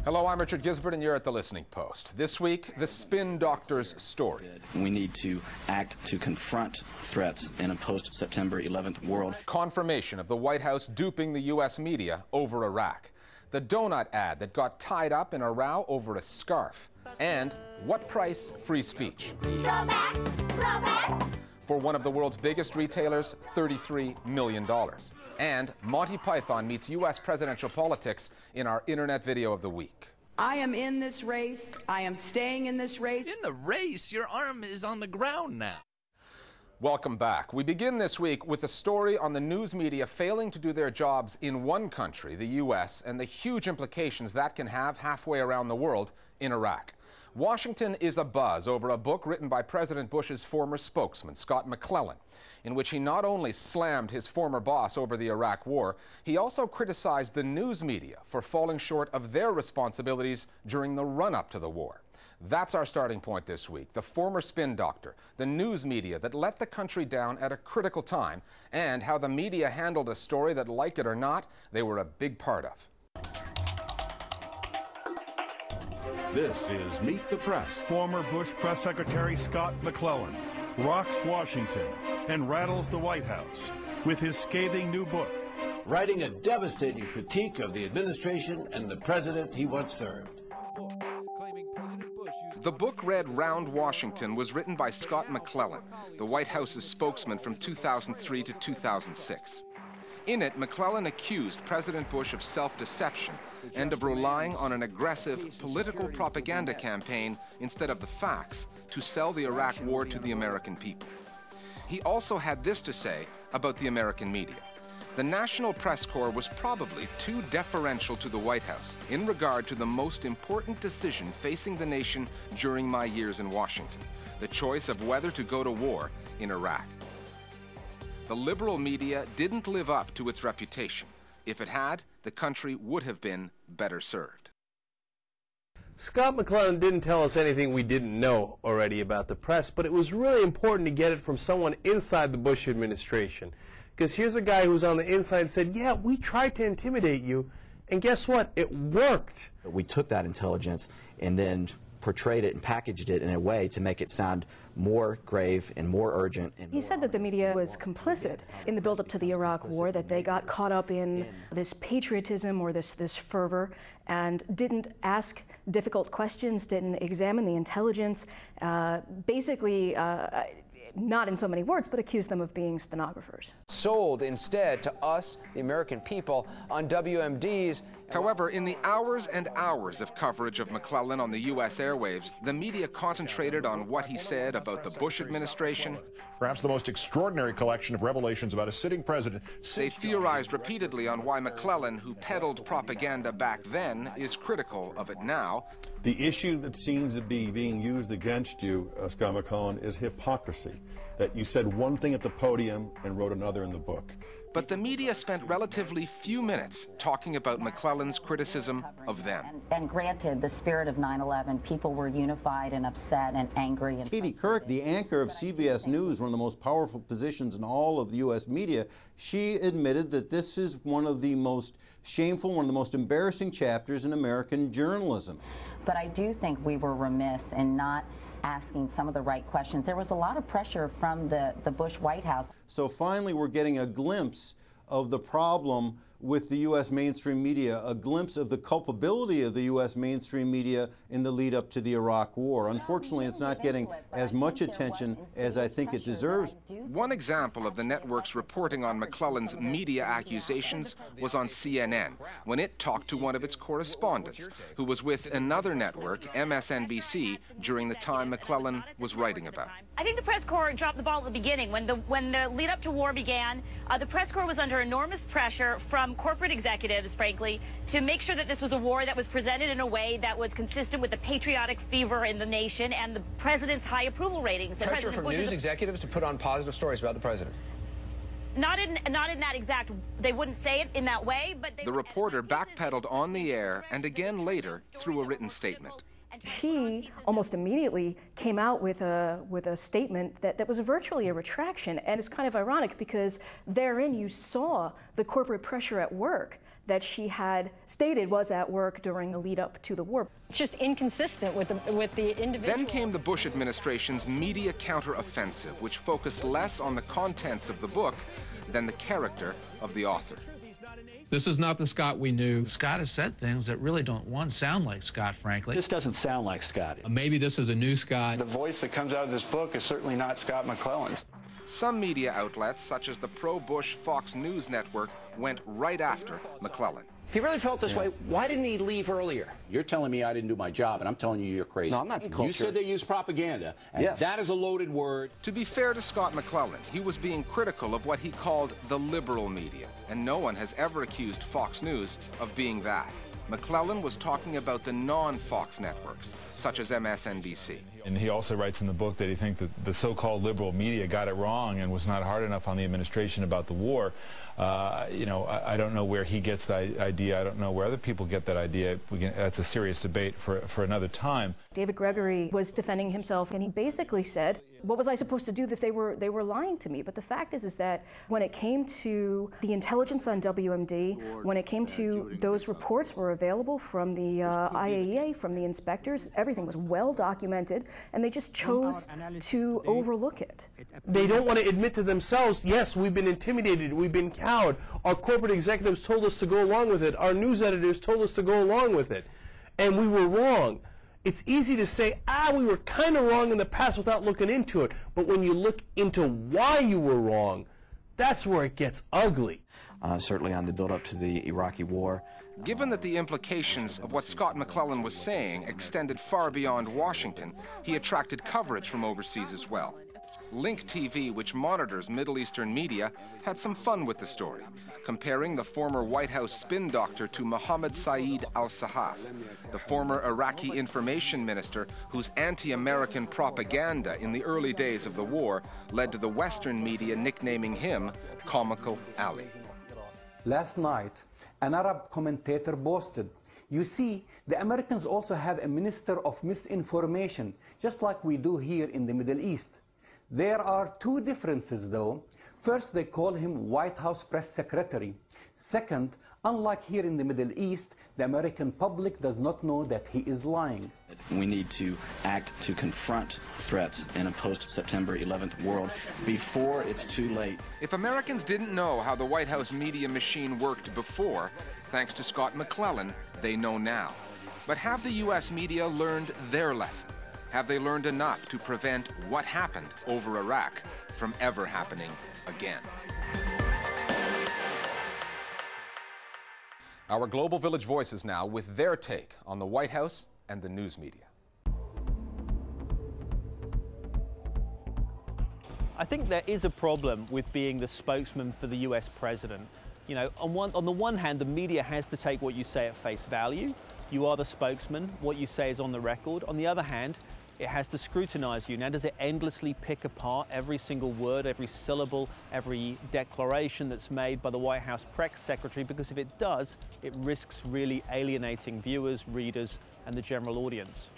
Hello, I'm Richard Gisbert, and you're at The Listening Post. This week, the spin doctor's story. We need to act to confront threats in a post-September 11th world. Confirmation of the White House duping the U.S. media over Iraq. The donut ad that got tied up in a row over a scarf. And what price free speech? For one of the world's biggest retailers, $33 million. And Monty Python meets U.S. presidential politics in our Internet Video of the Week. I am in this race. I am staying in this race. In the race? Your arm is on the ground now. Welcome back. We begin this week with a story on the news media failing to do their jobs in one country, the U.S., and the huge implications that can have halfway around the world in Iraq. Washington is abuzz over a book written by President Bush's former spokesman, Scott McClellan, in which he not only slammed his former boss over the Iraq War, he also criticized the news media for falling short of their responsibilities during the run-up to the war. That's our starting point this week, the former spin doctor, the news media that let the country down at a critical time, and how the media handled a story that, like it or not, they were a big part of. This is Meet the Press. Former Bush Press Secretary Scott McClellan rocks Washington and rattles the White House with his scathing new book. Writing a devastating critique of the administration and the president he once served. The book read Round Washington was written by Scott McClellan, the White House's spokesman from 2003 to 2006. In it, McClellan accused President Bush of self-deception and of relying on an aggressive political propaganda campaign instead of the facts to sell the Iraq war to the American people. He also had this to say about the American media. The National Press Corps was probably too deferential to the White House in regard to the most important decision facing the nation during my years in Washington, the choice of whether to go to war in Iraq. The liberal media didn't live up to its reputation. If it had, the country would have been better served. Scott McClellan didn't tell us anything we didn't know already about the press, but it was really important to get it from someone inside the Bush administration. Because here's a guy who's on the inside and said, yeah, we tried to intimidate you, and guess what? It worked. We took that intelligence and then portrayed it and packaged it in a way to make it sound more grave and more urgent. He said that the media was complicit in the buildup to the Iraq War, that they got caught up in this patriotism or this fervor and didn't ask difficult questions, didn't examine the intelligence, basically, not in so many words, but accused them of being stenographers. Sold instead to us, the American people, on WMDs. However, in the hours and hours of coverage of McClellan on the U.S. airwaves, the media concentrated on what he said about the Bush administration. Perhaps the most extraordinary collection of revelations about a sitting president. They theorized repeatedly on why McClellan, who peddled propaganda back then, is critical of it now. The issue that seems to be being used against you, Scott McClellan, is hypocrisy. That you said one thing at the podium and wrote another in the book. But the media spent relatively few minutes talking about McClellan's criticism of them. And granted, the spirit of 9/11, people were unified and upset and angry. Katie Couric, the anchor of CBS News, one of the most powerful positions in all of the U.S. media, she admitted that this is one of the most shameful, one of the most embarrassing chapters in American journalism. But I do think we were remiss in not asking some of the right questions. There was a lot of pressure from the Bush White House. So finally we're getting a glimpse of the problem with the U.S. mainstream media, a glimpse of the culpability of the U.S. mainstream media in the lead up to the Iraq War. Unfortunately, it's not getting as much attention as I think it deserves. One example of the network's reporting on McClellan's media accusations was on CNN, when it talked to one of its correspondents, who was with another network, MSNBC, during the time McClellan was writing about. I think the press corps dropped the ball at the beginning. When the lead up to war began, the press corps was under enormous pressure from corporate executives, frankly, to make sure that this was a war that was presented in a way that was consistent with the patriotic fever in the nation and the president's high approval ratings. Pressure from news executives to put on positive stories about the president. Not in that exact, they wouldn't say it in that way, but the reporter backpedaled on the air and again later through a written statement. She almost immediately came out with a statement that was virtually a retraction, and it's kind of ironic because therein you saw the corporate pressure at work, that she had stated was at work during the lead up to the war. It's just inconsistent with the individual. Then came the Bush administration's media counteroffensive, which focused less on the contents of the book than the character of the author. This is not the Scott we knew. Scott has said things that really don't, one, sound like Scott, frankly. This doesn't sound like Scott. Maybe this is a new Scott. The voice that comes out of this book is certainly not Scott McClellan's. Some media outlets, such as the pro-Bush Fox News network, went right after McClellan. If he really felt this way, why didn't he leave earlier? You're telling me I didn't do my job, and I'm telling you you're crazy. No, I'm not the culture. You said they used propaganda, and yes. That is a loaded word. To be fair to Scott McClellan, he was being critical of what he called the liberal media, and no one has ever accused Fox News of being that. McClellan was talking about the non-Fox networks, such as MSNBC. And he also writes in the book that he thinks that the so-called liberal media got it wrong and was not hard enough on the administration about the war. You know, I don't know where he gets that idea. I don't know where other people get that idea. That's a serious debate for another time. David Gregory was defending himself, and he basically said, what was I supposed to do that they were lying to me? But the fact is that when it came to the intelligence on WMD, when it came to those reports were available from the IAEA, from the inspectors, everything was well documented, and they just chose to overlook it. They don't want to admit to themselves, yes, we've been intimidated, we've been cowed, our corporate executives told us to go along with it, our news editors told us to go along with it, and we were wrong. It's easy to say, we were kind of wrong in the past without looking into it, but when you look into why you were wrong, that's where it gets ugly. Certainly on the build-up to the Iraqi war. Given that the implications of what Scott McClellan was saying extended far beyond Washington, he attracted coverage from overseas as well. Link TV, which monitors Middle Eastern media, had some fun with the story, comparing the former White House spin doctor to Mohammed Saeed al-Sahaf, the former Iraqi information minister whose anti-American propaganda in the early days of the war led to the Western media nicknaming him Comical Ali. Last night, an Arab commentator boasted, "You see, the Americans also have a minister of misinformation, just like we do here in the Middle East. There are two differences, though. First, they call him White House Press Secretary. Second, unlike here in the Middle East, the American public does not know that he is lying." We need to act to confront threats in a post-September 11th world before it's too late. If Americans didn't know how the White House media machine worked before, thanks to Scott McClellan, they know now. But have the U.S. media learned their lesson? Have they learned enough to prevent what happened over Iraq from ever happening again? Our Global Village Voices now with their take on the White House and the news media. I think there is a problem with being the spokesman for the US president. You know, on the one hand, the media has to take what you say at face value. You are the spokesman, what you say is on the record. On the other hand, it has to scrutinize you. Now, does it endlessly pick apart every single word, every syllable, every declaration that's made by the White House press secretary? Because if it does, it risks really alienating viewers, readers, and the general audience.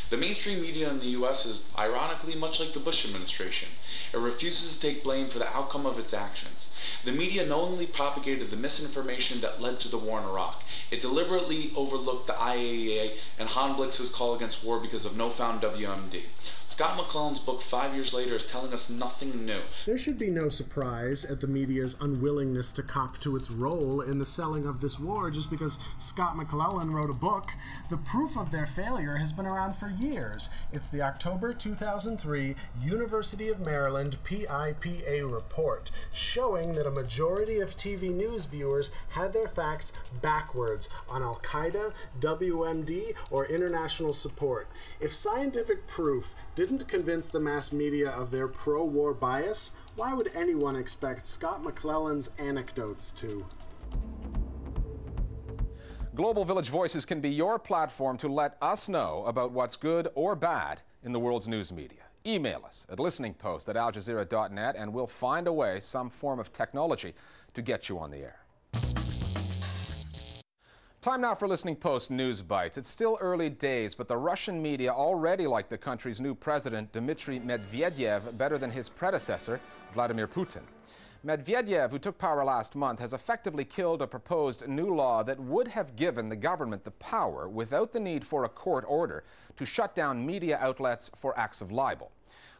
The mainstream media in the U.S. is, ironically, much like the Bush administration. It refuses to take blame for the outcome of its actions. The media knowingly propagated the misinformation that led to the war in Iraq. It deliberately overlooked the IAEA and Hans Blitz's call against war because of no found WMD. Scott McClellan's book 5 years later is telling us nothing new. There should be no surprise at the media's unwillingness to cop to its role in the selling of this war just because Scott McClellan wrote a book. The proof of their failure has been around for years. It's the October 2003 University of Maryland PIPA report showing that a majority of TV news viewers had their facts backwards on Al-Qaeda, WMD, or international support. If scientific proof didn't convince the mass media of their pro-war bias, why would anyone expect Scott McClellan's anecdotes to? Global Village Voices can be your platform to let us know about what's good or bad in the world's news media. Email us at listeningpost@aljazeera.net and we'll find a way, some form of technology, to get you on the air. Time now for Listening Post News Bites. It's still early days, but the Russian media already like the country's new president, Dmitry Medvedev, better than his predecessor, Vladimir Putin. Medvedev, who took power last month, has effectively killed a proposed new law that would have given the government the power, without the need for a court order, to shut down media outlets for acts of libel.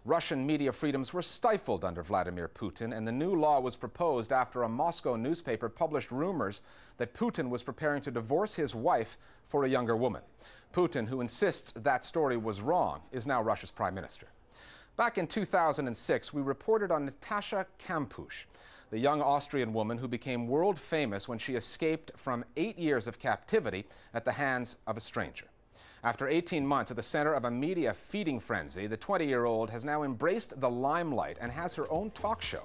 Russian media freedoms were stifled under Vladimir Putin, and the new law was proposed after a Moscow newspaper published rumors that Putin was preparing to divorce his wife for a younger woman. Putin, who insists that story was wrong, is now Russia's prime minister. Back in 2006, we reported on Natasha Kampusch, the young Austrian woman who became world famous when she escaped from 8 years of captivity at the hands of a stranger. After 18 months at the center of a media feeding frenzy, the 20-year-old has now embraced the limelight and has her own talk show.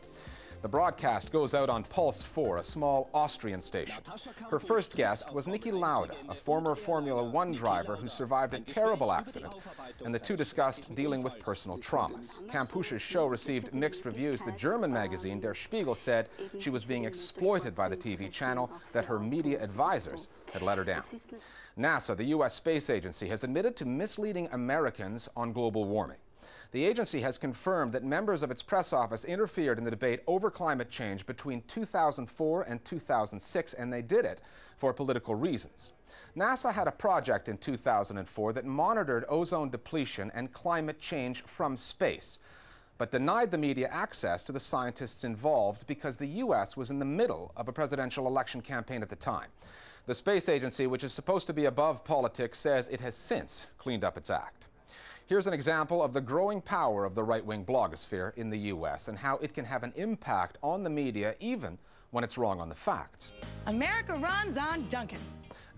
The broadcast goes out on Pulse 4, a small Austrian station. Her first guest was Niki Lauda, a former Formula One driver who survived a terrible accident, and the two discussed dealing with personal traumas. Kampusch's show received mixed reviews. The German magazine Der Spiegel said she was being exploited by the TV channel, that her media advisors had let her down. NASA, the U.S. space agency, has admitted to misleading Americans on global warming. The agency has confirmed that members of its press office interfered in the debate over climate change between 2004 and 2006, and they did it for political reasons. NASA had a project in 2004 that monitored ozone depletion and climate change from space, but denied the media access to the scientists involved because the U.S. was in the middle of a presidential election campaign at the time. The space agency, which is supposed to be above politics, says it has since cleaned up its act. Here's an example of the growing power of the right-wing blogosphere in the U.S. and how it can have an impact on the media even when it's wrong on the facts. America runs on Dunkin'.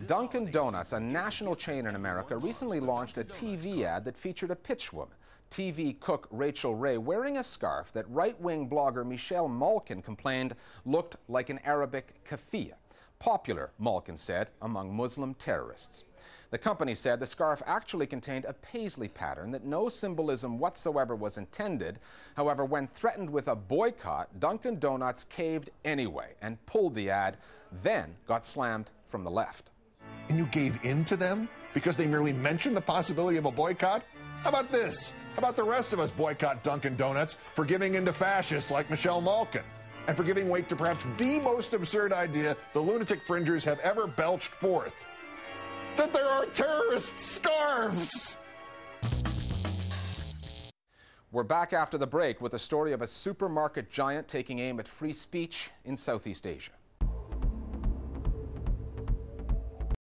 Dunkin' Donuts, a national chain in America, recently launched a TV ad that featured a pitch woman, TV cook Rachel Ray, wearing a scarf that right-wing blogger Michelle Malkin complained looked like an Arabic keffiyeh, popular, Malkin said, among Muslim terrorists. The company said the scarf actually contained a paisley pattern, that no symbolism whatsoever was intended. However, when threatened with a boycott, Dunkin' Donuts caved anyway and pulled the ad, then got slammed from the left. And you gave in to them because they merely mentioned the possibility of a boycott? How about this? How about the rest of us boycott Dunkin' Donuts for giving in to fascists like Michelle Malkin, and for giving weight to perhaps the most absurd idea the lunatic fringers have ever belched forth? That there are terrorist scarves! We're back after the break with a story of a supermarket giant taking aim at free speech in Southeast Asia.